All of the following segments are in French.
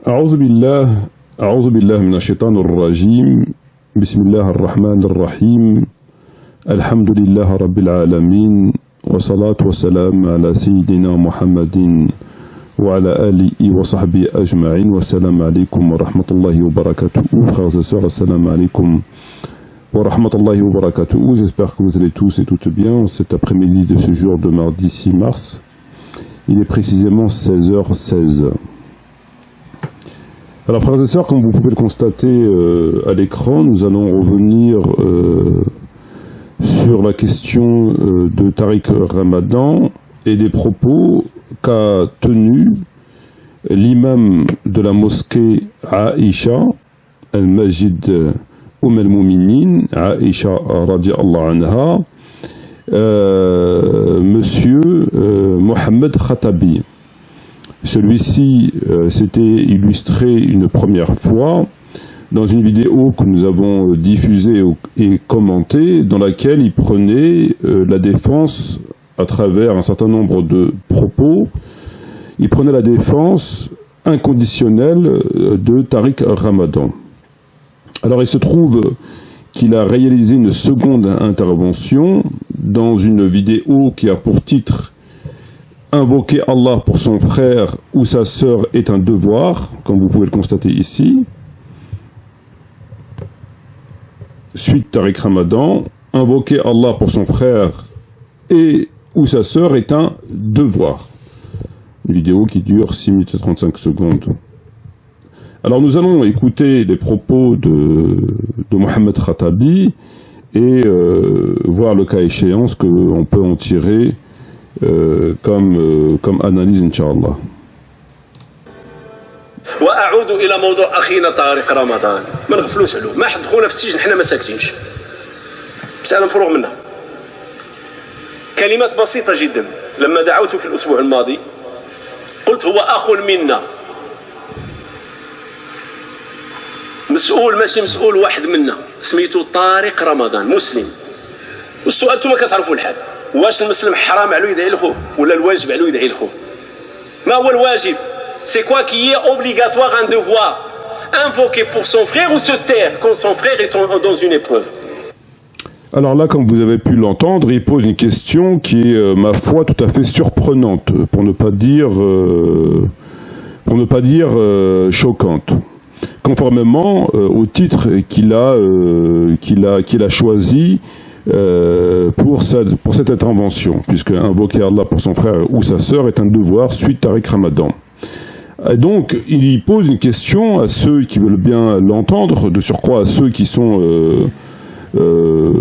أعوذ بالله من الشيطان الرجيم. بسم الله الرحمن الرحيم. الحمد لله رب العالمين، والصلاة والسلام على سيدنا محمد وعلى آله وصحبه أجمعين. والسلام عليكم ورحمة الله وبركاته. Frères et sœurs, assalamu alaikum wa rahmatullahi wa barakatuh. J'espère que vous allez tous et toutes bien cet après-midi de ce jour de mardi 6 mars. Il est précisément 16h16. Alors frères et sœurs, comme vous pouvez le constater à l'écran, nous allons revenir sur la question de Tariq Ramadan et des propos qu'a tenus l'imam de la mosquée Aïcha, al-Masjid al-Mu'minin, Aïcha radiallahu anha, monsieur Mohamed Khatabi. Celui-ci s'était illustré une première fois dans une vidéo que nous avons diffusée et commentée, dans laquelle il prenait la défense à travers un certain nombre de propos. Il prenait la défense inconditionnelle de Tariq Ramadan. Alors il se trouve qu'il a réalisé une seconde intervention dans une vidéo qui a pour titre « Invoquer Allah pour son frère ou sa sœur est un devoir », comme vous pouvez le constater ici. Suite Tariq Ramadan, « Invoquer Allah pour son frère et ou sa sœur est un devoir ». Une vidéo qui dure 6 minutes et 35 secondes. Alors nous allons écouter les propos de Mohamed Khatabi et voir le cas échéant ce qu'on peut en tirer comme analyse Inch'Allah. وأعود إلى موضوع أخينا طارق رمضان. ما نغفلوش عليه، ما حد خونا في السجن حنا ما ساكتينش. مسألة مفروغ منها. كلمات بسيطة جدا. لما دعوته في الأسبوع الماضي قلت هو أخ منا. مسؤول ماشي مسؤول واحد منا، سميتو طارق رمضان، مسلم. والسؤال انتم كتعرفوا الحال، واش المسلم حرام عليه يدعي لخوه ولا الواجب عليه يدعي لخوه؟ ما هو الواجب؟ C'est quoi qui est obligatoire, un devoir? Invoquer pour son frère ou se taire quand son frère est dans une épreuve? Alors là, comme vous avez pu l'entendre, il pose une question qui est, ma foi, tout à fait surprenante, pour ne pas dire choquante. Conformément au titre qu'il a choisi pour cette intervention, puisque invoquer Allah pour son frère ou sa sœur est un devoir suite à Tariq Ramadan. Et donc, il y pose une question à ceux qui veulent bien l'entendre, de surcroît à ceux qui sont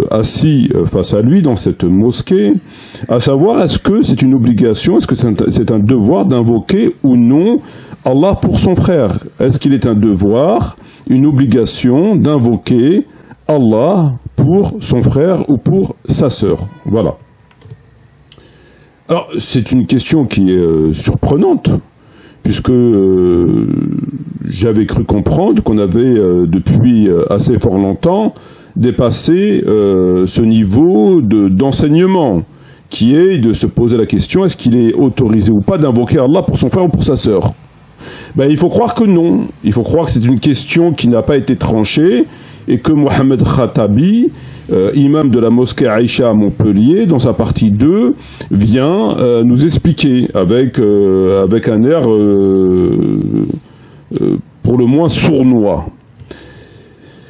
assis face à lui dans cette mosquée, à savoir, est-ce que c'est une obligation, est-ce que c'est un devoir d'invoquer ou non Allah pour son frère? Est-ce qu'il est un devoir, une obligation d'invoquer Allah pour son frère ou pour sa sœur? Voilà. Alors, c'est une question qui est surprenante, puisque j'avais cru comprendre qu'on avait depuis assez fort longtemps dépassé ce niveau d'enseignement, qui est de se poser la question, est-ce qu'il est autorisé ou pas d'invoquer Allah pour son frère ou pour sa sœur? Ben, il faut croire que non. Il faut croire que c'est une question qui n'a pas été tranchée et que Mohamed Khatabi, imam de la mosquée Aïcha à Montpellier, dans sa partie 2, vient nous expliquer avec un air pour le moins sournois.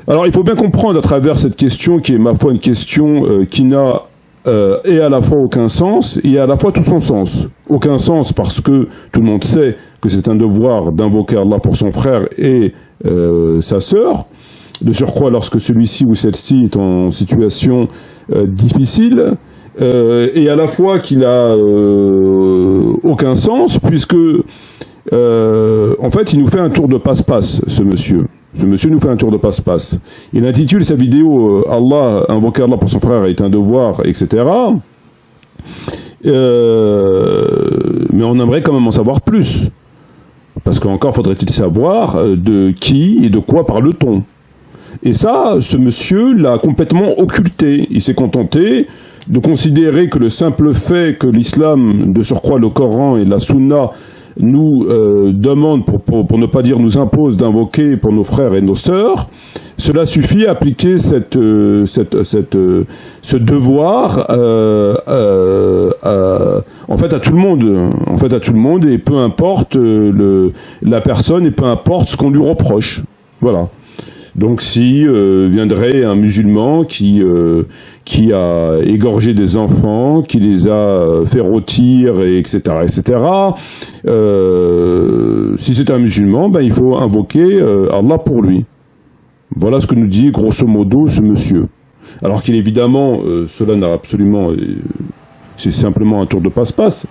Alors il faut bien comprendre à travers cette question qui est ma foi une question qui n'a et à la fois aucun sens et à la fois tout son sens. Aucun sens parce que tout le monde sait que c'est un devoir d'invoquer Allah pour son frère et sa sœur, de surcroît lorsque celui-ci ou celle-ci est en situation difficile, et à la fois qu'il n'a aucun sens puisque en fait il nous fait un tour de passe-passe, ce monsieur. Ce monsieur nous fait un tour de passe-passe. Il intitule sa vidéo Allah, invoquer Allah pour son frère est un devoir, etc. Mais on aimerait quand même en savoir plus. Parce qu'encore faudrait-il savoir de qui et de quoi parle-t-on. Et ça, ce monsieur l'a complètement occulté. Il s'est contenté de considérer que le simple fait que l'islam, de surcroît le Coran et la Sunna, nous demandent pour pour ne pas dire nous impose d'invoquer pour nos frères et nos sœurs, cela suffit à appliquer ce devoir en fait à tout le monde, et peu importe la personne et peu importe ce qu'on lui reproche. Voilà. Donc si viendrait un musulman qui a égorgé des enfants, qui les a fait rôtir, etc., si c'est un musulman, ben il faut invoquer Allah pour lui. Voilà ce que nous dit grosso modo ce monsieur. Alors qu'il évidemment, cela n'a absolument, c'est simplement un tour de passe-passe,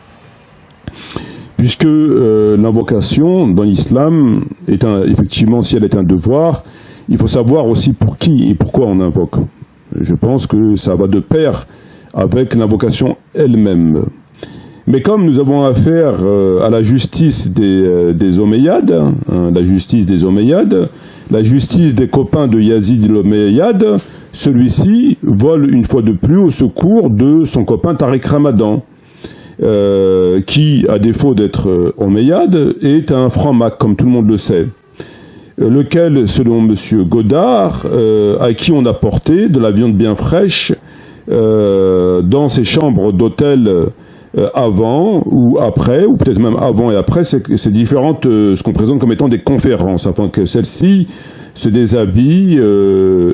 puisque l'invocation dans l'islam est effectivement, si elle est un devoir, il faut savoir aussi pour qui et pourquoi on invoque. Je pense que ça va de pair avec l'invocation elle-même. Mais comme nous avons affaire à la justice des Omeyyades, la justice des copains de Yazid l'Omeyyade, celui-ci vole une fois de plus au secours de son copain Tariq Ramadan, qui, à défaut d'être Omeyyade, est un franc-mac, comme tout le monde le sait. Lequel, selon Monsieur Godard, à qui on a porté de la viande bien fraîche dans ses chambres d'hôtel avant ou après, ou peut-être même avant et après, c'est différentes, ce qu'on présente comme étant des conférences, afin que celle-ci se déshabille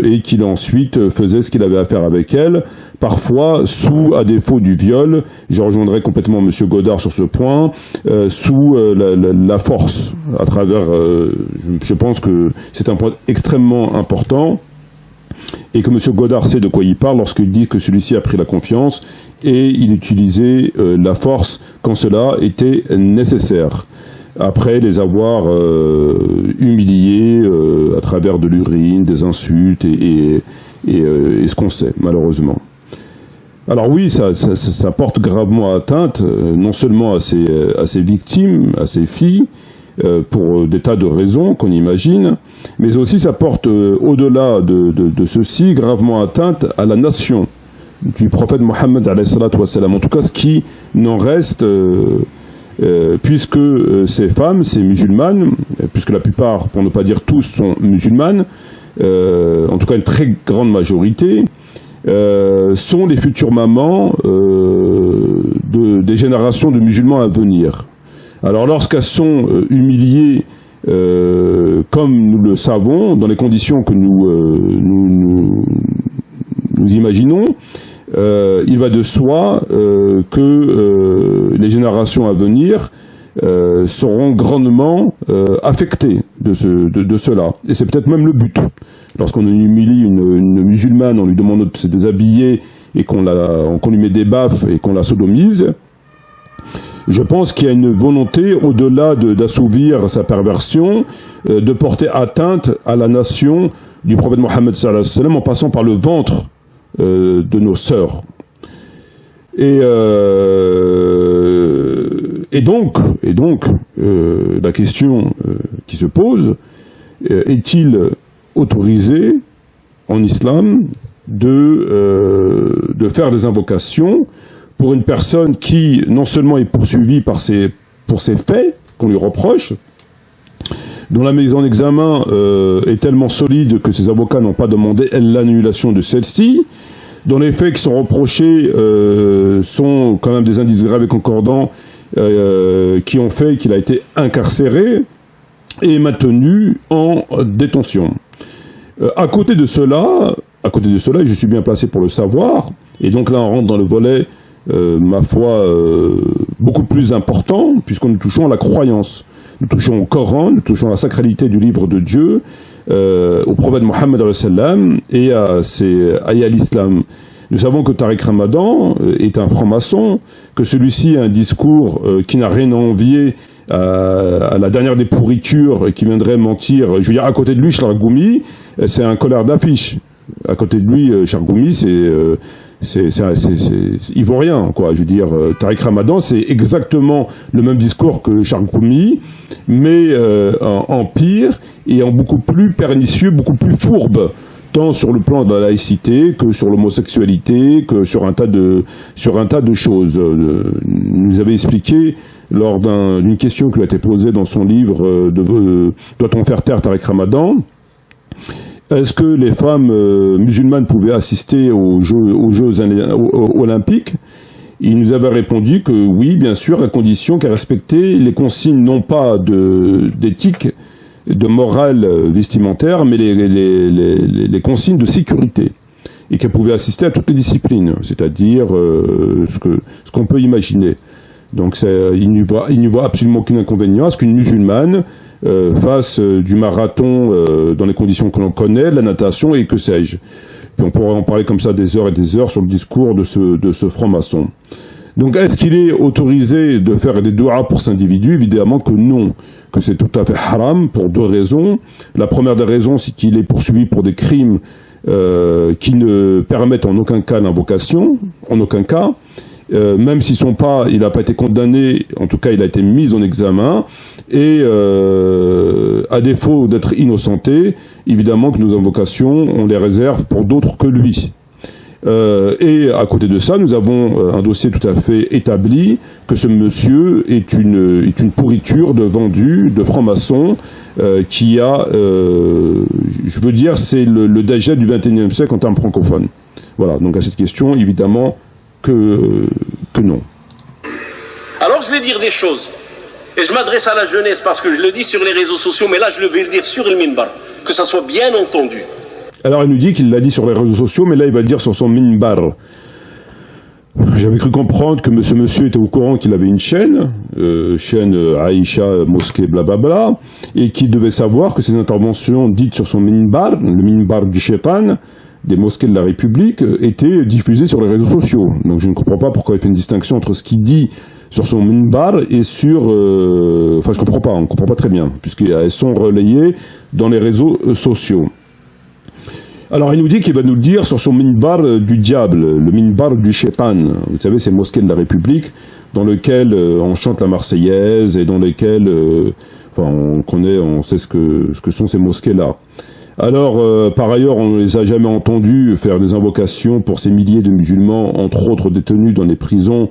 et qu'il ensuite faisait ce qu'il avait à faire avec elle, parfois sous, à défaut du viol, je rejoindrai complètement Monsieur Godard sur ce point, sous la force, à travers, je pense que c'est un point extrêmement important, et que M. Godard sait de quoi il parle lorsqu'il dit que celui-ci a pris la confiance et il utilisait la force quand cela était nécessaire, après les avoir humiliés à travers de l'urine, des insultes et ce qu'on sait, malheureusement. Alors oui, ça porte gravement atteinte, non seulement à ses victimes, à ses filles, pour des tas de raisons qu'on imagine, mais aussi ça porte, au-delà de ceci, gravement atteinte à la nation du prophète Mohammed alayhi salatu wassalam. En tout cas, ce qui n'en reste, puisque ces femmes, ces musulmanes, puisque la plupart, pour ne pas dire tous, sont musulmanes, en tout cas une très grande majorité, sont les futures mamans des générations de musulmans à venir. Alors lorsqu'elles sont humiliées, comme nous le savons, dans les conditions que nous imaginons, il va de soi que les générations à venir seront grandement affectées de cela. Et c'est peut-être même le but. Lorsqu'on humilie une musulmane, on lui demande de se déshabiller et qu'on lui met des baffes et qu'on la sodomise, je pense qu'il y a une volonté, au-delà d'assouvir sa perversion, de porter atteinte à la nation du prophète Mohammed sallallahu alayhi wa sallam en passant par le ventre de nos sœurs. Et donc, la question qui se pose, est-il autorisé en islam de faire des invocations pour une personne qui non seulement est poursuivie pour ses faits qu'on lui reproche, dont la mise en examen est tellement solide que ses avocats n'ont pas demandé l'annulation de celle-ci, dont les faits qui sont reprochés sont quand même des indices graves et concordants qui ont fait qu'il a été incarcéré et maintenu en détention. À côté de cela, je suis bien placé pour le savoir, et donc là on rentre dans le volet ma foi, beaucoup plus important, puisque nous touchons à la croyance. Nous touchons au Coran, nous touchons à la sacralité du livre de Dieu, au prophète Mohammed et à l'islam. Nous savons que Tariq Ramadan est un franc-maçon, que celui-ci a un discours qui n'a rien à envier à la dernière des pourritures qui viendrait mentir. Je veux dire, à côté de lui, Chargoumi, c'est un colleur d'affiches. À côté de lui, Chargoumi, c'est ivoirien, quoi. Je veux dire, Tariq Ramadan, c'est exactement le même discours que Chargoumi, mais en pire et en beaucoup plus pernicieux, beaucoup plus fourbe, tant sur le plan de la laïcité que sur l'homosexualité, que sur un tas de choses. Nous avait expliqué lors d'une question qui lui a été posée dans son livre Doit-on faire taire Tariq Ramadan? Est-ce que les femmes musulmanes pouvaient assister aux Jeux olympiques? Il nous avait répondu que oui, bien sûr, à condition qu'elle respectait les consignes non pas d'éthique, de morale vestimentaire, mais les consignes de sécurité. Et qu'elle pouvait assister à toutes les disciplines, c'est-à-dire ce qu'on peut imaginer. Donc il n'y voit absolument aucun inconvénient à ce qu'une musulmane fasse du marathon dans les conditions que l'on connaît, la natation et que sais-je. Puis on pourrait en parler comme ça des heures et des heures sur le discours de ce franc-maçon. Donc est-ce qu'il est autorisé de faire des doigts pour cet individu? Évidemment que non, que c'est tout à fait haram pour deux raisons. La première des raisons, c'est qu'il est poursuivi pour des crimes qui ne permettent en aucun cas l'invocation, en aucun cas. Même s'il n'a pas été condamné, en tout cas il a été mis en examen, et à défaut d'être innocenté, évidemment que nos invocations, on les réserve pour d'autres que lui. Et à côté de ça, nous avons un dossier tout à fait établi que ce monsieur est une pourriture de vendu, de franc-maçon, qui a, je veux dire, c'est le Dajjal du XXIe siècle en termes francophones. Voilà, donc à cette question, évidemment, que non. Alors je vais dire des choses, et je m'adresse à la jeunesse parce que je le dis sur les réseaux sociaux, mais là je vais le dire sur le minbar, que ça soit bien entendu. Alors il nous dit qu'il l'a dit sur les réseaux sociaux, mais là il va le dire sur son minbar. J'avais cru comprendre que ce monsieur était au courant qu'il avait une chaîne Aïcha, mosquée, blablabla, et qu'il devait savoir que ses interventions dites sur son minbar, le minbar du shaitan, des mosquées de la République, étaient diffusées sur les réseaux sociaux. Donc je ne comprends pas pourquoi il fait une distinction entre ce qu'il dit sur son minbar et sur... Enfin, on ne comprend pas très bien, puisqu'elles sont relayées dans les réseaux sociaux. Alors il nous dit qu'il va nous le dire sur son minbar du diable, le minbar du shaitan. Vous savez, ces mosquées de la République, dans lesquelles on chante la Marseillaise, et dans lesquelles... on sait ce que sont ces mosquées-là. Alors, par ailleurs, on ne les a jamais entendus faire des invocations pour ces milliers de musulmans, entre autres détenus dans les prisons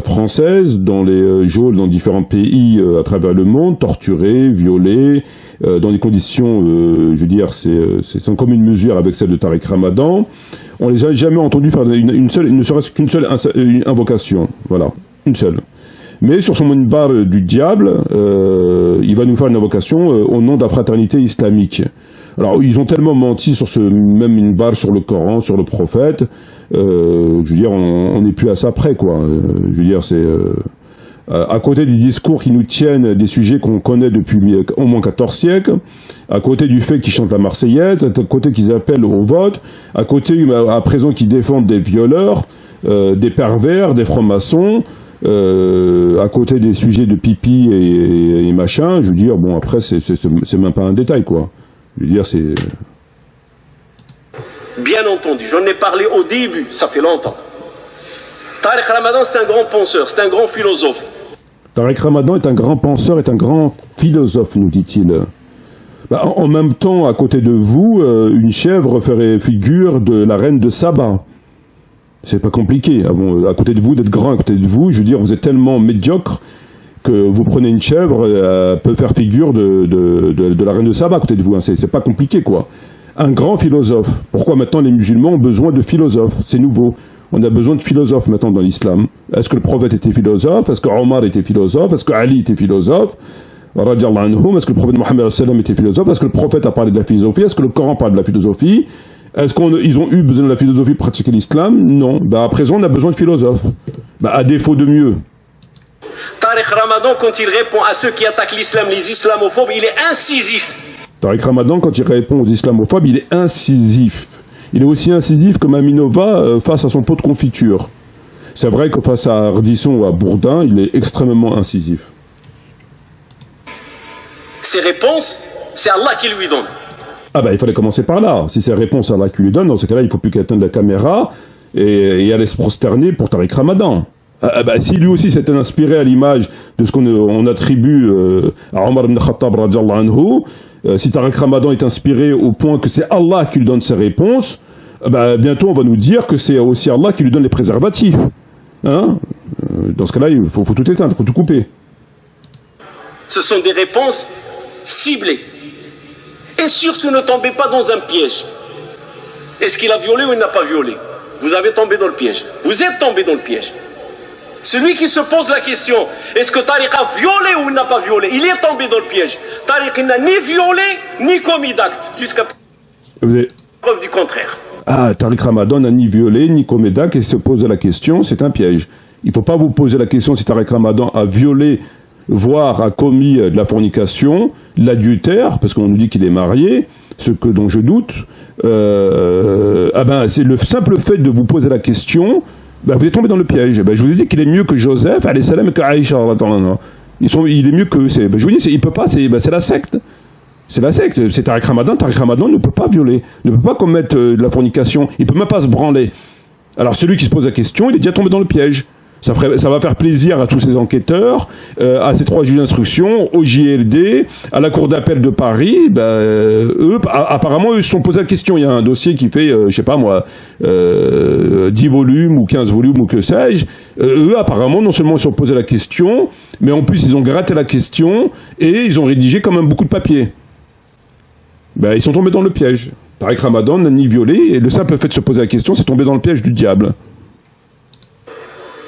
françaises, dans les geôles dans différents pays à travers le monde, torturés, violés, dans des conditions, je veux dire, c'est sans commune mesure avec celle de Tariq Ramadan. On les a jamais entendus faire ne serait-ce qu'une seule invocation. Voilà, une seule. Mais sur son minbar du diable, il va nous faire une invocation au nom de la fraternité islamique. Alors, ils ont tellement menti sur ce même minbar, sur le Coran, sur le prophète, je veux dire, on n'est plus à ça près, quoi. Je veux dire, c'est... à côté des discours qui nous tiennent des sujets qu'on connaît depuis au moins 14 siècles, à côté du fait qu'ils chantent la Marseillaise, à côté qu'ils appellent au vote, à côté, à présent, qu'ils défendent des violeurs, des pervers, des francs-maçons, à côté des sujets de pipi et machin, je veux dire, bon, après, c'est même pas un détail, quoi. Je veux dire, c'est... Bien entendu, j'en ai parlé au début, ça fait longtemps. Tariq Ramadan, c'est un grand penseur, c'est un grand philosophe. Tariq Ramadan est un grand penseur, est un grand philosophe, nous dit-il. En même temps, à côté de vous, une chèvre ferait figure de la reine de Saba. C'est pas compliqué. À côté de vous, d'être grand à côté de vous, je veux dire, vous êtes tellement médiocre que vous prenez une chèvre, peut faire figure de la reine de Saba à côté de vous. Hein. C'est pas compliqué, quoi. Un grand philosophe. Pourquoi maintenant les musulmans ont besoin de philosophes? C'est nouveau. On a besoin de philosophes maintenant dans l'islam. Est-ce que le prophète était philosophe? Est-ce que Omar était philosophe? Est-ce que Ali était philosophe? Est-ce que le prophète Mohammed était philosophe? Est-ce que le prophète a parlé de la philosophie? Est-ce que le Coran parle de la philosophie? Est-ce qu'ils ont eu besoin de la philosophie pour pratiquer l'islam? Non. À présent, on a besoin de philosophes. À défaut de mieux. Tariq Ramadan, quand il répond à ceux qui attaquent l'islam, les islamophobes, il est incisif. Tariq Ramadan, quand il répond aux islamophobes, il est incisif. Il est aussi incisif que Maminova face à son pot de confiture. C'est vrai que face à Ardisson ou à Bourdin, il est extrêmement incisif. Ses réponses, c'est Allah qui lui donne. Il fallait commencer par là. Si c'est réponse à Allah qui lui donne, dans ce cas-là, il ne faut plus qu'elle éteigne la caméra et aller se prosterner pour Tariq Ramadan. Si lui aussi s'était inspiré à l'image de ce qu'on attribue à Omar ibn Khattab radiyallahu anhu, si Tariq Ramadan est inspiré au point que c'est Allah qui lui donne ses réponses, bientôt on va nous dire que c'est aussi Allah qui lui donne les préservatifs. Hein? Dans ce cas-là, il faut tout éteindre, il faut tout couper. Ce sont des réponses ciblées. Et surtout, ne tombez pas dans un piège. Est-ce qu'il a violé ou il n'a pas violé? Vous avez tombé dans le piège. Vous êtes tombé dans le piège. Celui qui se pose la question, est-ce que Tariq a violé ou il n'a pas violé? Il est tombé dans le piège. Tariq n'a ni violé, ni commis d'acte, jusqu'à preuve du contraire. Ah, Tariq Ramadan n'a ni violé, ni commis d'acte, et se pose la question, c'est un piège. Il ne faut pas vous poser la question si Tariq Ramadan a violé, voire a commis de la fornication, l'adultère, parce qu'on nous dit qu'il est marié, ce que dont je doute. C'est le simple fait de vous poser la question, vous êtes tombé dans le piège. Je vous ai dit qu'il est mieux que Joseph, alayhi salam, et que Aïcha. Il est mieux que... je vous dis, il peut pas, c'est la secte. C'est la secte, c'est Tariq Ramadan. Tariq Ramadan ne peut pas violer, ne peut pas commettre de la fornication, il peut même pas se branler. Alors celui qui se pose la question, il est déjà tombé dans le piège. Ça va faire plaisir à tous ces enquêteurs, à ces 3 juges d'instruction, au JLD, à la Cour d'appel de Paris. Apparemment, eux se sont posé la question. Il y a un dossier qui fait, 10 volumes ou 15 volumes ou que sais-je. Eux, apparemment, non seulement ils se sont posé la question, mais en plus, ils ont gratté la question et ils ont rédigé quand même beaucoup de papiers. Ils sont tombés dans le piège. Tariq Ramadan n'a ni violé, et le simple fait de se poser la question, c'est tomber dans le piège du diable.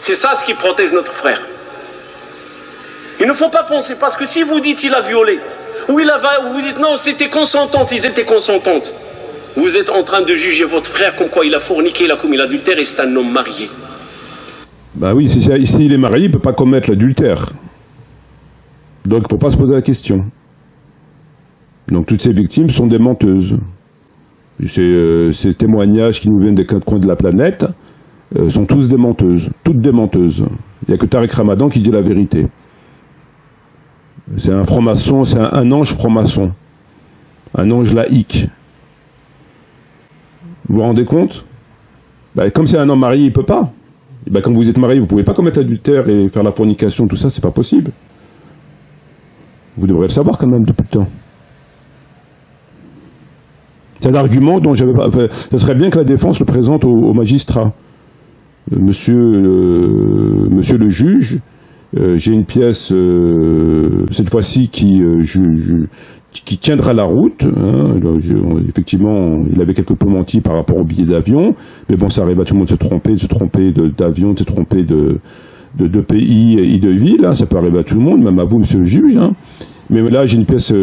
C'est ça ce qui protège notre frère. Il ne faut pas penser, parce que si vous dites il a violé, ou vous dites non, c'était consentantes, ils étaient consentantes, vous êtes en train de juger votre frère comme quoi il a forniqué, il a commis l'adultère et c'est un homme marié. Oui, s'il est marié, il ne peut pas commettre l'adultère. Donc il ne faut pas se poser la question. Donc toutes ces victimes sont des menteuses. Ces témoignages qui nous viennent des 4 coins de la planète sont tous des menteuses, toutes des menteuses. Il n'y a que Tariq Ramadan qui dit la vérité. C'est un franc-maçon, c'est un ange franc-maçon, un ange laïque. Vous vous rendez compte? Comme c'est un homme marié, il ne peut pas. Quand vous êtes marié, vous ne pouvez pas commettre l'adultère et faire la fornication, tout ça, c'est pas possible. Vous devrez le savoir quand même depuis le temps. C'est un argument dont j'avais pas... ça serait bien que la défense le présente au magistrat. Monsieur le juge, j'ai une pièce, cette fois-ci, qui tiendra la route. Effectivement, il avait quelque peu menti par rapport au billet d'avion, mais bon, ça arrive à tout le monde de se tromper d'avion, de se tromper de pays et de ville. Ça peut arriver à tout le monde, même à vous, monsieur le juge. Mais là, j'ai une pièce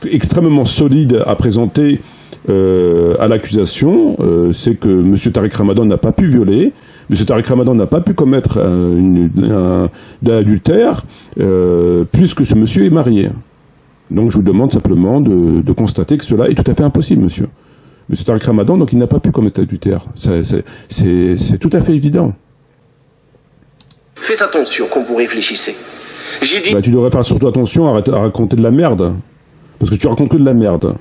extrêmement solide à présenter à l'accusation. C'est que M. Tariq Ramadan n'a pas pu violer, M. Tariq Ramadan n'a pas pu commettre un adultère, puisque ce monsieur est marié. Donc je vous demande simplement de constater que cela est tout à fait impossible, monsieur. M. Tariq Ramadan, donc il n'a pas pu commettre adultère. C'est tout à fait évident. Faites attention quand vous réfléchissez. J'ai dit... tu devrais faire surtout attention à raconter de la merde. Parce que tu racontes que de la merde.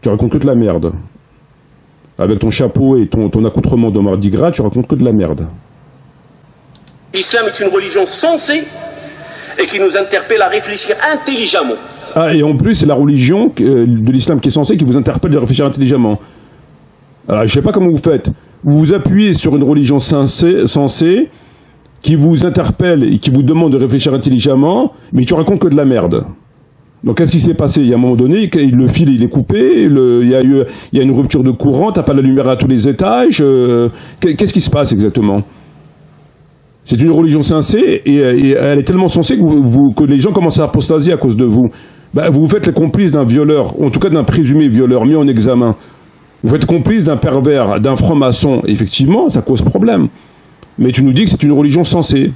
Tu racontes que de la merde. Avec ton chapeau et ton accoutrement de Mardi Gras, tu racontes que de la merde. L'islam est une religion sensée et qui nous interpelle à réfléchir intelligemment. Et en plus, c'est la religion de l'islam qui est censée qui vous interpelle à réfléchir intelligemment. Alors, je ne sais pas comment vous faites. Vous vous appuyez sur une religion sensée qui vous interpelle et qui vous demande de réfléchir intelligemment, mais tu racontes que de la merde. Donc qu'est-ce qui s'est passé? Il y a un moment donné, le fil il est coupé, il y a une rupture de courant, t'as pas la lumière à tous les étages. Qu'est-ce qui se passe exactement? C'est une religion sensée et elle est tellement sensée que les gens commencent à apostasier à cause de vous. Vous vous faites les complices d'un violeur, en tout cas d'un présumé violeur mis en examen. Vous faites complice d'un pervers, d'un franc-maçon. Effectivement, ça cause problème. Mais tu nous dis que c'est une religion sensée.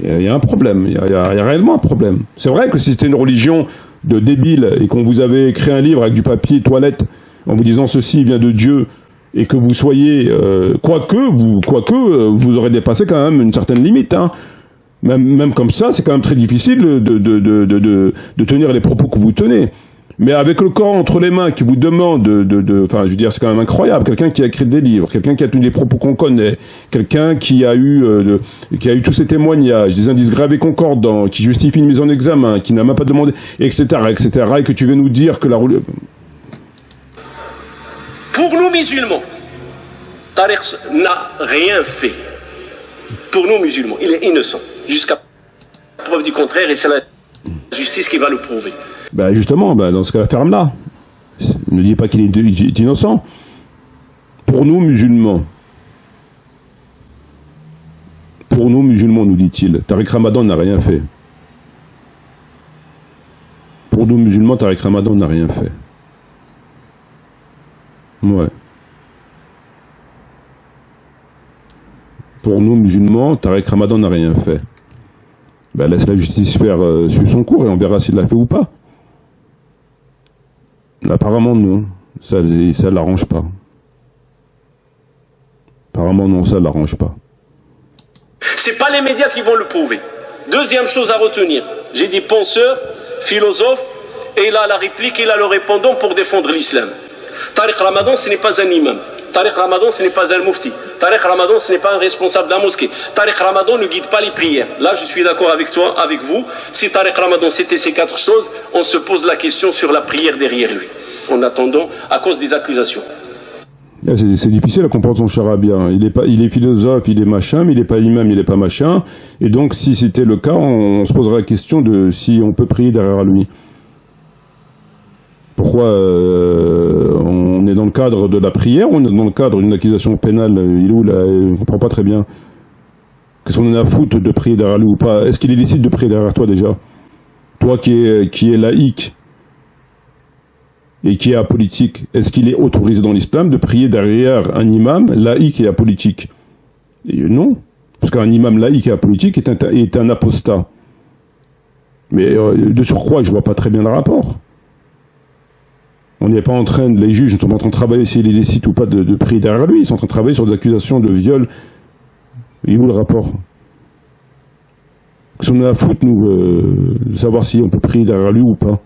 Il y a un problème, il y a réellement un problème. C'est vrai que si c'était une religion de débiles et qu'on vous avait écrit un livre avec du papier toilette en vous disant ceci vient de Dieu et que vous soyez, quoique vous aurez dépassé quand même une certaine limite. Même comme ça, c'est quand même très difficile de tenir les propos que vous tenez. Mais avec le Coran entre les mains qui vous demande enfin, je veux dire, c'est quand même incroyable. Quelqu'un qui a écrit des livres, quelqu'un qui a tenu des propos qu'on connaît, quelqu'un qui a eu tous ces témoignages, des indices gravés concordants, qui justifie une mise en examen, qui n'a même pas demandé, etc., et que tu veux nous dire que la religion... Pour nous musulmans, Tariq n'a rien fait. Pour nous musulmans, il est innocent. Jusqu'à preuve du contraire, et c'est la... justice qui va le prouver. Ben justement, ben dans ce cas-là, ferme-la. Ne dis pas qu'il est innocent. Pour nous, musulmans, nous dit-il, Tariq Ramadan n'a rien fait. Pour nous, musulmans, Tariq Ramadan n'a rien fait. Ouais. Pour nous, musulmans, Tariq Ramadan n'a rien fait. Ben, laisse la justice faire suivre son cours et on verra s'il l'a fait ou pas. Apparemment, non. Ça l'arrange pas. Apparemment, non, ça l'arrange pas. C'est pas les médias qui vont le prouver. Deuxième chose à retenir. J'ai dit penseur, philosophe, et il a la réplique, il a le répondant pour défendre l'islam. Tariq Ramadan, ce n'est pas un imam. Tariq Ramadan, ce n'est pas un mufti. Tariq Ramadan, ce n'est pas un responsable de la mosquée. Tariq Ramadan ne guide pas les prières. Là, je suis d'accord avec toi, avec vous. Si Tariq Ramadan, c'était ces quatre choses, on se pose la question sur la prière derrière lui. En attendant, à cause des accusations. C'est difficile à comprendre son charabia. Il est philosophe, il est machin, mais il n'est pas imam, il n'est pas machin. Et donc, si c'était le cas, on se poserait la question de si on peut prier derrière lui. Pourquoi on est dans le cadre de la prière ou on est dans le cadre d'une accusation pénale? Il est où là? On ne comprend pas très bien. Qu'est-ce qu'on en a à foutre de prier derrière lui ou pas? Est-ce qu'il est licite de prier derrière toi déjà? Toi qui est laïque et qui est apolitique, est-ce qu'il est autorisé dans l'islam de prier derrière un imam laïque et apolitique? Et non, parce qu'un imam laïque et apolitique est un apostat. Mais de surcroît, je vois pas très bien le rapport. On n'est pas en train, les juges ne sont pas en train de travailler s'il est licite ou pas de prier derrière lui, ils sont en train de travailler sur des accusations de viol. Et où le rapport? Qu'est-ce qu'on a à foutre, nous, de savoir si on peut prier derrière lui ou pas?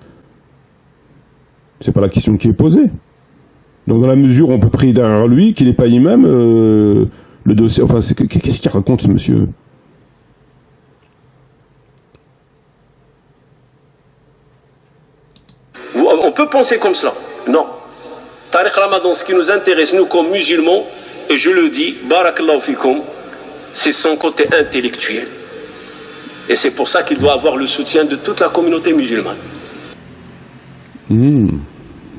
C'est pas la question qui est posée. Donc dans la mesure où on peut prier derrière lui, qu'il n'est pas imam, le dossier... Enfin, qu'est-ce qu'il raconte, ce monsieur? On peut penser comme cela. Non. Tariq Ramadan, ce qui nous intéresse, nous, comme musulmans, et je le dis, barakallahu fikum, c'est son côté intellectuel. Et c'est pour ça qu'il doit avoir le soutien de toute la communauté musulmane.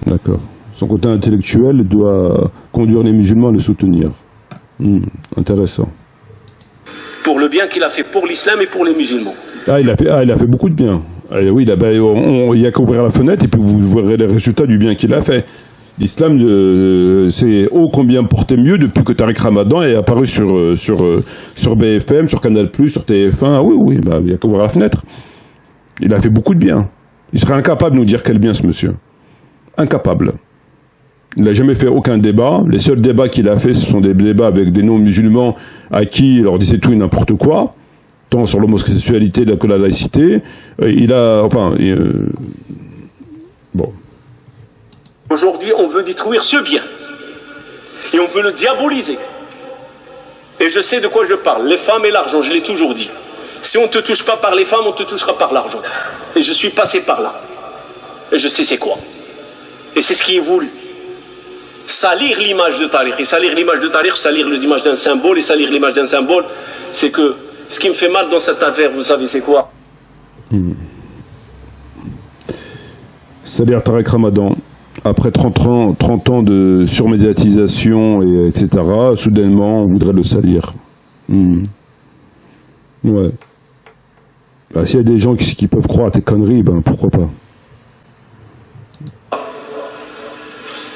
D'accord. Son côté intellectuel doit conduire les musulmans à le soutenir. Intéressant. Pour le bien qu'il a fait pour l'islam et pour les musulmans. Il a fait beaucoup de bien. Oui, il y a qu'à ouvrir la fenêtre et puis vous verrez les résultats du bien qu'il a fait. L'islam, c'est ô combien porté mieux depuis que Tariq Ramadan est apparu sur BFM, sur Canal+, sur TF1. Ah oui, il y a qu'à ouvrir la fenêtre. Il a fait beaucoup de bien. Il serait incapable de nous dire quel bien, ce monsieur. Incapable. Il n'a jamais fait aucun débat. Les seuls débats qu'il a fait, ce sont des débats avec des non-musulmans à qui il leur disait tout et n'importe quoi, tant sur l'homosexualité que la laïcité. Bon. Aujourd'hui, on veut détruire ce bien. Et on veut le diaboliser. Et je sais de quoi je parle. Les femmes et l'argent, je l'ai toujours dit. Si on ne te touche pas par les femmes, on te touchera par l'argent. Et je suis passé par là. Et je sais c'est quoi. Et c'est ce qui est voulu. Salir l'image de Tariq. Et salir l'image de Tariq, salir l'image d'un symbole. Et salir l'image d'un symbole, c'est que ce qui me fait mal dans cette affaire, vous savez c'est quoi? Salir Tariq Ramadan. Après 30 ans de surmédiatisation, etc., soudainement, on voudrait le salir. Ouais. S'il y a des gens qui peuvent croire à tes conneries, pourquoi pas.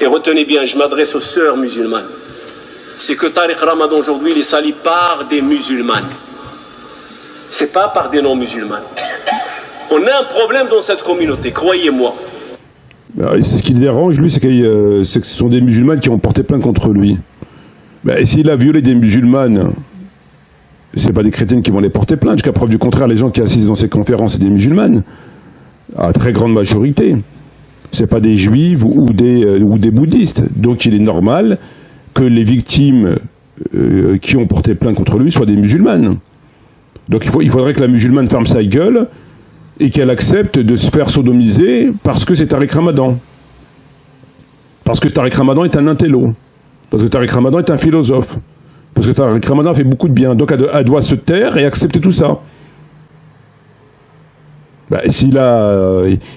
Et retenez bien, je m'adresse aux sœurs musulmanes. C'est que Tariq Ramadan aujourd'hui, il est sali par des musulmanes. C'est pas par des non-musulmanes. On a un problème dans cette communauté, croyez-moi. Ce qui le dérange, lui, c'est que ce sont des musulmanes qui ont porté plainte contre lui. Et s'il a violé des musulmanes, c'est pas des chrétiennes qui vont les porter plainte. Jusqu'à preuve du contraire, les gens qui assistent dans ces conférences, c'est des musulmanes. À très grande majorité. C'est pas des juifs ou des bouddhistes. Donc il est normal que les victimes qui ont porté plainte contre lui soient des musulmanes. Donc il faudrait que la musulmane ferme sa gueule et qu'elle accepte de se faire sodomiser parce que c'est Tariq Ramadan. Parce que Tariq Ramadan est un intello. Parce que Tariq Ramadan est un philosophe. Parce que Tariq Ramadan fait beaucoup de bien. Donc elle doit se taire et accepter tout ça. S'il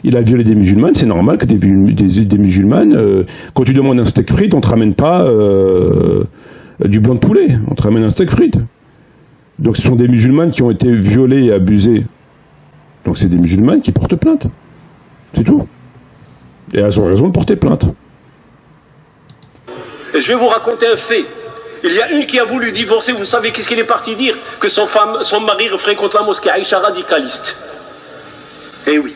il a violé des musulmanes, c'est normal que des musulmanes, quand tu demandes un steak frites, on te ramène pas du blanc de poulet, on te ramène un steak frites. Donc ce sont des musulmanes qui ont été violés et abusés. Donc c'est des musulmanes qui portent plainte. C'est tout. Et elles ont raison de porter plainte. Et je vais vous raconter un fait. Il y a une qui a voulu divorcer, vous savez qu'est-ce qu'il est parti dire? Que son mari fréquente la mosquée Aïcha radicaliste. Eh oui,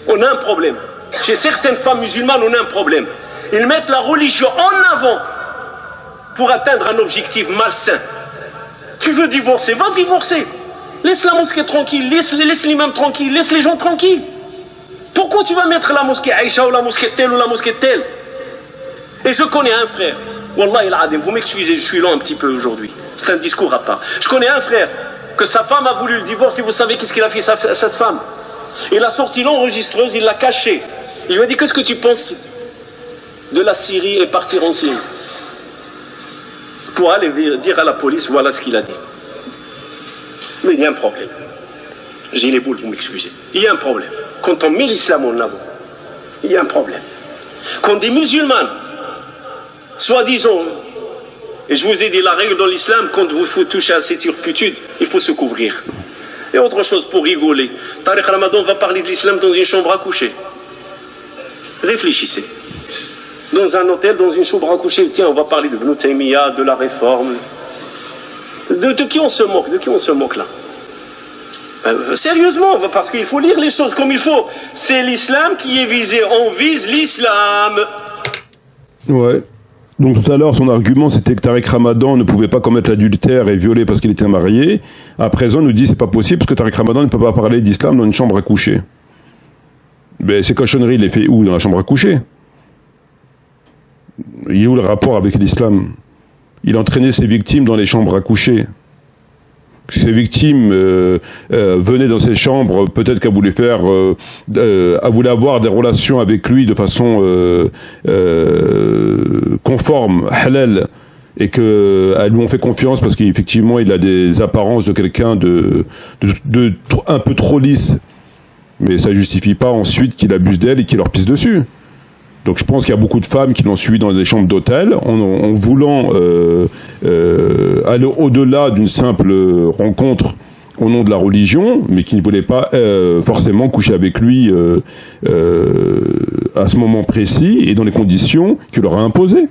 on a un problème. Chez certaines femmes musulmanes, on a un problème. Ils mettent la religion en avant pour atteindre un objectif malsain. Tu veux divorcer, va divorcer. Laisse la mosquée tranquille, laisse l'imam tranquille, laisse les gens tranquilles. Pourquoi tu vas mettre la mosquée Aïcha ou la mosquée telle ou la mosquée telle? Et je connais un frère, Wallah il Adim, vous m'excusez, je suis long un petit peu aujourd'hui. C'est un discours à part. Je connais un frère, que sa femme a voulu le divorce, et vous savez qu'est-ce qu'il a fait à cette femme? Il a sorti l'enregistreuse, il l'a cachée. Il lui a dit, qu'est-ce que tu penses de la Syrie et partir en Syrie? Pour aller dire à la police, voilà ce qu'il a dit. Mais il y a un problème. J'ai les boules, vous m'excusez. Il y a un problème. Quand on met l'islam en avant, il y a un problème. Quand des musulmans, soi-disant, et je vous ai dit la règle dans l'islam, quand vous faut toucher à cette turpitude, il faut se couvrir. Et autre chose pour rigoler, Tariq Ramadan va parler de l'islam dans une chambre à coucher. Réfléchissez. Dans un hôtel, dans une chambre à coucher, tiens, on va parler de Ibn Taymiyyah, de la réforme. De qui on se moque? De qui on se moque là? Sérieusement, parce qu'il faut lire les choses comme il faut. C'est l'islam qui est visé, on vise l'islam. Ouais. Donc tout à l'heure, son argument, c'était que Tariq Ramadan ne pouvait pas commettre l'adultère et violer parce qu'il était marié. À présent, on nous dit que c'est pas possible parce que Tariq Ramadan ne peut pas parler d'islam dans une chambre à coucher. Mais ces cochonneries, il les fait où? Dans la chambre à coucher? Il est où le rapport avec l'islam? Il entraînait ses victimes dans les chambres à coucher. Ces victimes venaient dans ces chambres, peut-être qu'elle voulait faire, elle voulait avoir des relations avec lui de façon conforme, halal, et qu'elles lui ont fait confiance parce qu'effectivement il a des apparences de quelqu'un de un peu trop lisse, mais ça justifie pas ensuite qu'il abuse d'elle et qu'il leur pisse dessus. Donc je pense qu'il y a beaucoup de femmes qui l'ont suivi dans des chambres d'hôtel en voulant aller au-delà d'une simple rencontre au nom de la religion, mais qui ne voulaient pas forcément coucher avec lui à ce moment précis et dans les conditions qu'il leur a imposées,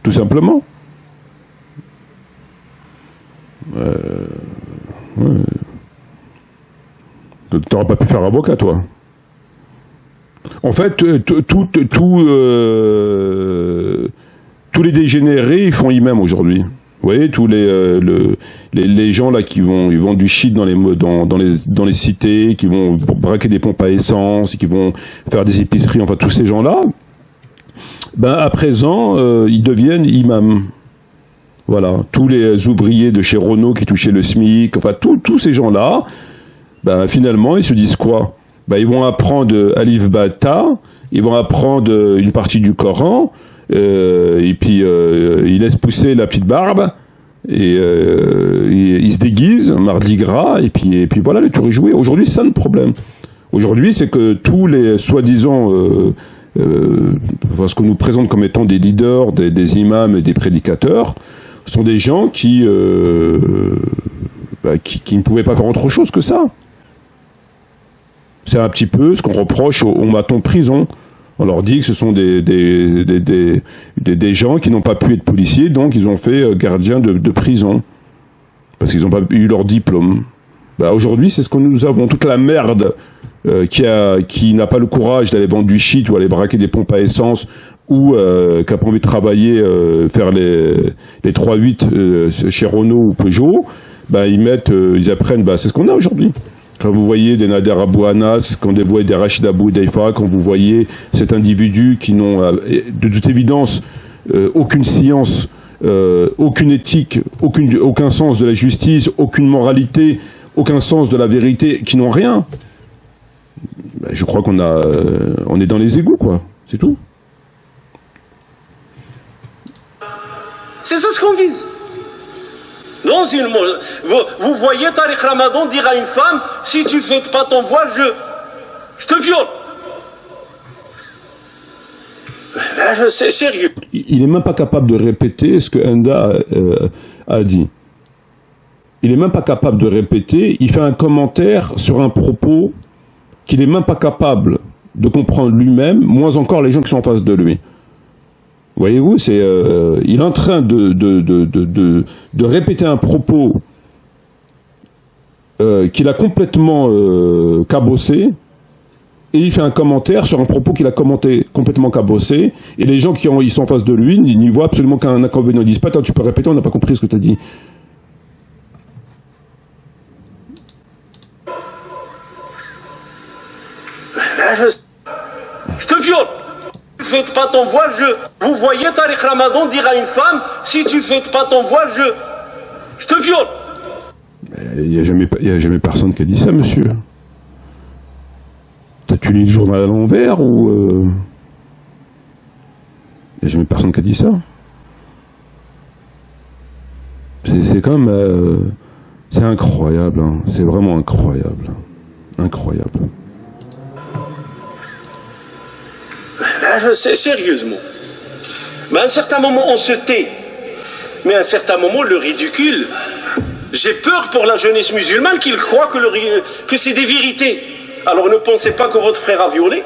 tout simplement. Ouais. T'aurais pas pu faire avocat, toi. En fait, tous les dégénérés font imam aujourd'hui. Vous voyez, tous les gens là qui ils vendent du shit dans les cités, qui vont braquer des pompes à essence, qui vont faire des épiceries, enfin tous ces gens-là, à présent, ils deviennent imams. Voilà, tous les ouvriers de chez Renault qui touchaient le SMIC, enfin tous ces gens-là, finalement, ils se disent quoi? Ils vont apprendre Alif Bata, ils vont apprendre une partie du Coran, et puis ils laissent pousser la petite barbe, et ils se déguisent, mardi gras, et puis voilà, le tour est joué. Aujourd'hui, c'est ça le problème. Aujourd'hui, c'est que tous les soi-disant, ce qu'on nous présente comme étant des leaders, des imams et des prédicateurs, sont des gens qui ne pouvaient pas faire autre chose que ça. C'est un petit peu ce qu'on reproche aux matons de prison. On leur dit que ce sont des gens qui n'ont pas pu être policiers, donc ils ont fait gardiens de prison. Parce qu'ils n'ont pas eu leur diplôme. Aujourd'hui, c'est ce que nous avons. Toute la merde qui n'a pas le courage d'aller vendre du shit ou aller braquer des pompes à essence ou qui n'a pas envie de travailler, faire les 3-8 chez Renault ou Peugeot, ils apprennent, c'est ce qu'on a aujourd'hui. Quand vous voyez des Nader Abou Anas, quand vous voyez des Rachid Abou Daifa, quand vous voyez cet individu qui n'ont de toute évidence aucune science, aucune éthique, aucun sens de la justice, aucune moralité, aucun sens de la vérité, qui n'ont rien, je crois on est dans les égouts, quoi. C'est tout. C'est ça ce qu'on vise. Vous voyez Tariq Ramadan dire à une femme, si tu fais pas ton voile, Je te viole. C'est sérieux. Il n'est même pas capable de répéter ce que Enda a dit. Il n'est même pas capable de répéter. Il fait un commentaire sur un propos qu'il n'est même pas capable de comprendre lui-même, moins encore les gens qui sont en face de lui. Voyez-vous, il est en train de répéter un propos qu'il a complètement cabossé, et il fait un commentaire sur un propos qu'il a complètement cabossé, et les gens ils sont en face de lui n'y voient absolument qu'un inconvénient. Ils disent pas, tu peux répéter, on n'a pas compris ce que tu as dit. Je te viole. Si tu ne fais pas ton voile, vous voyez Tariq Ramadan dire à une femme, si tu ne fais pas ton voile, je te viole. Il n'y a jamais personne qui a dit ça, monsieur. Tu lis le journal à l'envers ou... Il n'y a jamais personne qui a dit ça. C'est quand même... c'est incroyable, hein. C'est vraiment incroyable. Incroyable. Sérieusement. Mais à un certain moment, on se tait. Mais à un certain moment, le ridicule... J'ai peur pour la jeunesse musulmane qu'ils croient que c'est des vérités. Alors ne pensez pas que votre frère a violé.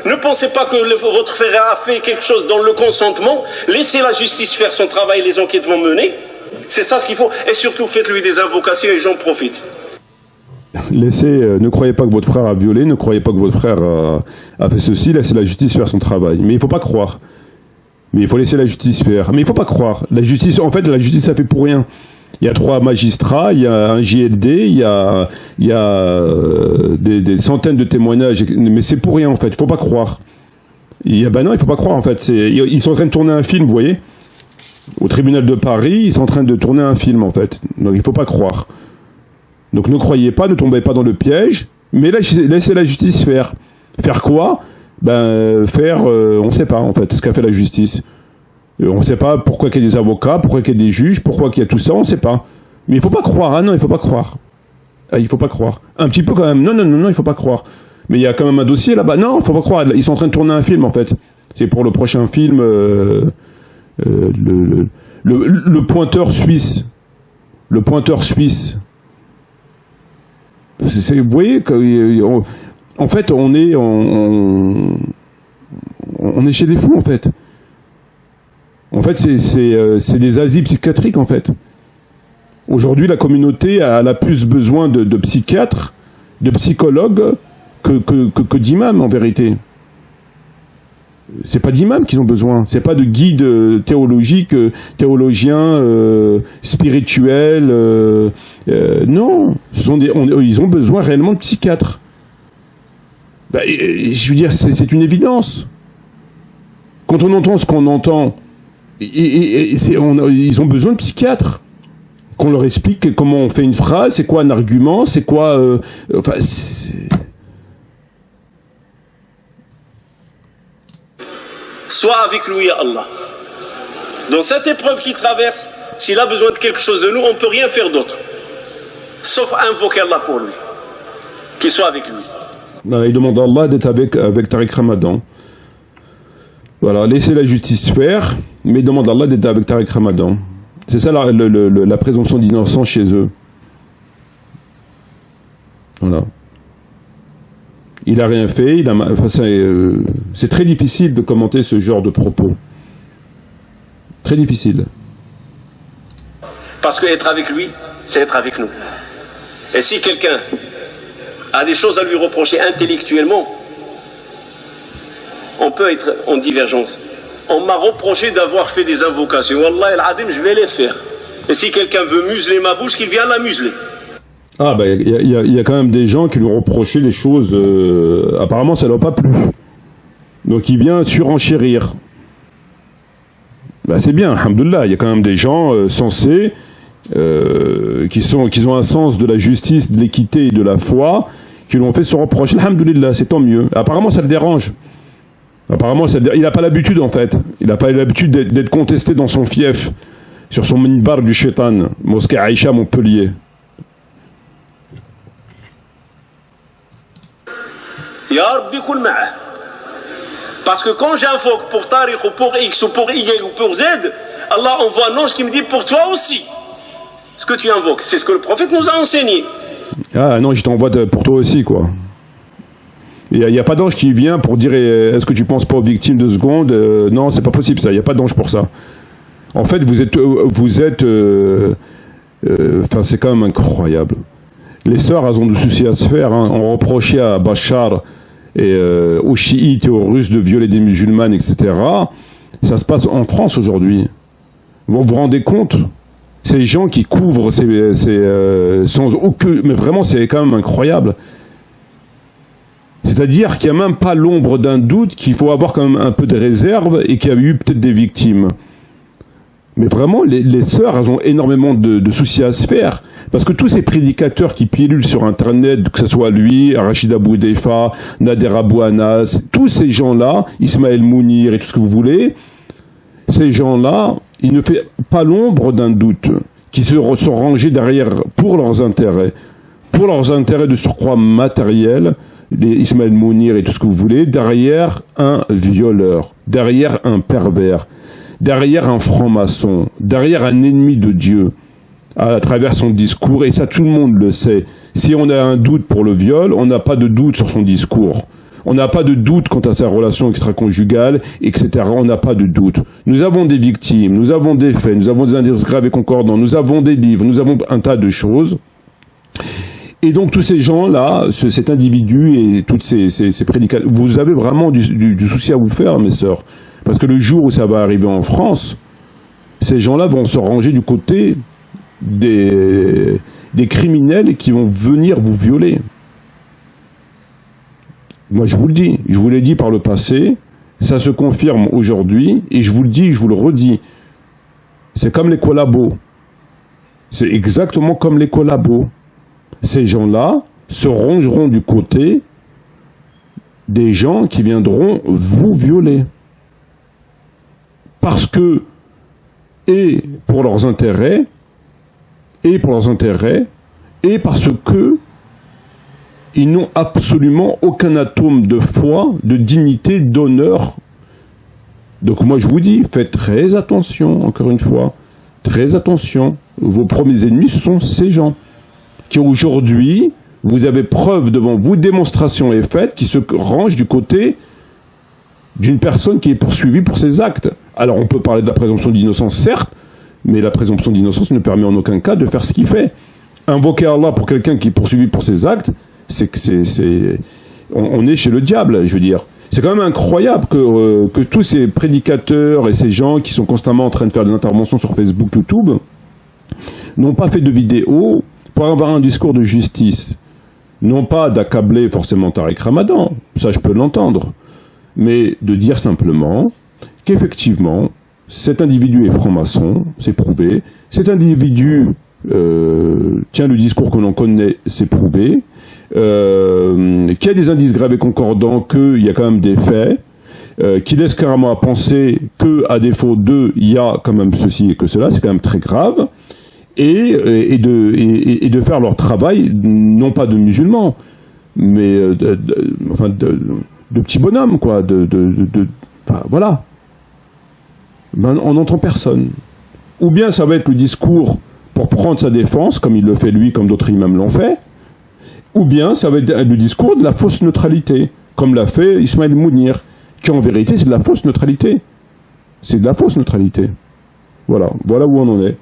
Ne pensez pas que votre frère a fait quelque chose dans le consentement. Laissez la justice faire son travail, les enquêtes vont mener. C'est ça ce qu'il faut. Et surtout, faites-lui des invocations et j'en profite. Ne croyez pas que votre frère a violé, ne croyez pas que votre frère a fait ceci, laissez la justice faire son travail. Mais il ne faut pas croire. Mais il faut laisser la justice faire. Mais il ne faut pas croire. La justice, ça fait pour rien. Il y a 3 magistrats, il y a un JLD, il y a des centaines de témoignages, mais c'est pour rien en fait, il faut pas croire. Non, il faut pas croire en fait. Ils sont en train de tourner un film, vous voyez. Au tribunal de Paris, ils sont en train de tourner un film en fait. Donc il faut pas croire. Donc ne croyez pas, ne tombez pas dans le piège, mais laissez la justice faire. Faire quoi ? On ne sait pas en fait ce qu'a fait la justice. On ne sait pas pourquoi il y a des avocats, pourquoi il y a des juges, pourquoi il y a tout ça, on ne sait pas. Mais il ne faut pas croire, non, il ne faut pas croire. Il ne faut pas croire. Un petit peu quand même, non, il ne faut pas croire. Mais il y a quand même un dossier là-bas, non, il ne faut pas croire. Ils sont en train de tourner un film en fait. C'est pour le prochain film, le pointeur suisse. Le pointeur suisse. Vous voyez, en fait, on est chez des fous en fait. En fait, c'est des asiles psychiatriques, en fait. Aujourd'hui, la communauté a plus besoin de psychiatres, de psychologues, que d'imams, en vérité. C'est pas d'imams qu'ils ont besoin. C'est pas de guides théologiques, théologiens, spirituels. Non. Ils ont besoin réellement de psychiatres. Je veux dire, c'est une évidence. Quand on entend ce qu'on entend... ils ont besoin de psychiatres. Qu'on leur explique comment on fait une phrase, c'est quoi un argument, c'est quoi... Sois avec lui, ya Allah. Dans cette épreuve qu'il traverse, s'il a besoin de quelque chose de nous, on ne peut rien faire d'autre. Sauf invoquer Allah pour lui. Qu'il soit avec lui. Non, il demande à Allah d'être avec Tariq Ramadan. Voilà, laissez la justice faire, mais il demande à Allah d'être avec Tariq Ramadan. C'est ça la présomption d'innocence chez eux. Voilà. Il a rien fait, c'est très difficile de commenter ce genre de propos. Très difficile. Parce qu'être avec lui, c'est être avec nous. Et si quelqu'un a des choses à lui reprocher intellectuellement, on peut être en divergence. On m'a reproché d'avoir fait des invocations. Wallah al-Adim, je vais les faire. Et si quelqu'un veut museler ma bouche, qu'il vienne la museler. Ah, il y a quand même des gens qui lui ont reproché des choses... apparemment, ça ne leur a pas plu. Donc, il vient surenchérir. C'est bien, alhamdoulilah. Il y a quand même des gens sensés qui ont un sens de la justice, de l'équité et de la foi, qui lui ont fait ce reproche. Alhamdoulilah, c'est tant mieux. Apparemment, ça le dérange. Il n'a pas l'habitude, en fait. Il n'a pas l'habitude d'être contesté dans son fief, sur son minbar du shaitan, mosquée Aïcha, Montpellier. يا ربي يكون معاه. Parce que quand j'invoque pour Tariq ou pour X ou pour Y ou pour Z, Allah envoie un ange qui me dit pour toi aussi. Ce que tu invoques, c'est ce que le prophète nous a enseigné. Ah non, je t'envoie pour toi aussi, quoi. Il n'y a pas d'ange qui vient pour dire est-ce que tu penses pas aux victimes de seconde. Non, c'est pas possible ça, il n'y a pas d'ange pour ça. En fait, vous êtes enfin, c'est quand même incroyable. Les sœurs, elles ont du souci à se faire. Hein. On reprochait à Bachar et aux chiites et aux Russes de violer des musulmanes, etc. Ça se passe en France aujourd'hui. Vous vous rendez compte? Ces gens qui couvrent sans aucun... Mais vraiment, c'est quand même incroyable. C'est-à-dire qu'il n'y a même pas l'ombre d'un doute qu'il faut avoir quand même un peu de réserve et qu'il y a eu peut-être des victimes. Mais vraiment, les sœurs, elles ont énormément de soucis à se faire. Parce que tous ces prédicateurs qui pilulent sur Internet, que ce soit lui, Rachida Boudeifa, Nader Abou Anas, tous ces gens-là, Ismaël Mounir et tout ce que vous voulez, ces gens-là, ils ne font pas l'ombre d'un doute, qui sont rangés derrière pour leurs intérêts de surcroît matériel, les Ismaël Mounir et tout ce que vous voulez, derrière un violeur, derrière un pervers, derrière un franc-maçon, derrière un ennemi de Dieu, à travers son discours, et ça tout le monde le sait. Si on a un doute pour le viol, on n'a pas de doute sur son discours. On n'a pas de doute quant à sa relation extra-conjugale, etc. On n'a pas de doute. Nous avons des victimes, nous avons des faits, nous avons des indices graves et concordants, nous avons des livres, nous avons un tas de choses. Et donc tous ces gens-là, cet individu et toutes ces prédicateurs, vous avez vraiment du souci à vous faire, mes sœurs. Parce que le jour où ça va arriver en France, ces gens-là vont se ranger du côté des criminels qui vont venir vous violer. Moi, je vous le dis, je vous l'ai dit par le passé, ça se confirme aujourd'hui, et je vous le dis, je vous le redis. C'est comme les collabos. C'est exactement comme les collabos. Ces gens-là se rangeront du côté des gens qui viendront vous violer. Parce que, et pour leurs intérêts, et parce que ils n'ont absolument aucun atome de foi, de dignité, d'honneur. Donc moi je vous dis, faites très attention, encore une fois, très attention. Vos premiers ennemis, ce sont ces gens qui aujourd'hui, vous avez preuve devant vous, démonstration est faite, qui se rangent du côté d'une personne qui est poursuivie pour ses actes. Alors on peut parler de la présomption d'innocence, certes, mais la présomption d'innocence ne permet en aucun cas de faire ce qu'il fait. Invoquer Allah pour quelqu'un qui est poursuivi pour ses actes, on est chez le diable, je veux dire. C'est quand même incroyable que tous ces prédicateurs et ces gens qui sont constamment en train de faire des interventions sur Facebook, YouTube, n'ont pas fait de vidéo pour avoir un discours de justice. Non pas d'accabler forcément Tariq Ramadan, ça je peux l'entendre, mais de dire simplement qu'effectivement, cet individu est franc-maçon, c'est prouvé, cet individu tient le discours que l'on connaît, c'est prouvé, qu'il y a des indices graves et concordants, qu'il y a quand même des faits, qui laissent carrément à penser qu'à défaut d'eux, il y a quand même ceci et que cela, c'est quand même très grave, et de faire leur travail, non pas de musulmans, mais de petits bonhommes, quoi, enfin, voilà. Ben, on n'entend personne. Ou bien ça va être le discours pour prendre sa défense, comme il le fait lui, comme d'autres imams l'ont fait, ou bien ça va être le discours de la fausse neutralité, comme l'a fait Ismaël Mounir, qui en vérité c'est de la fausse neutralité. C'est de la fausse neutralité. Voilà où on en est.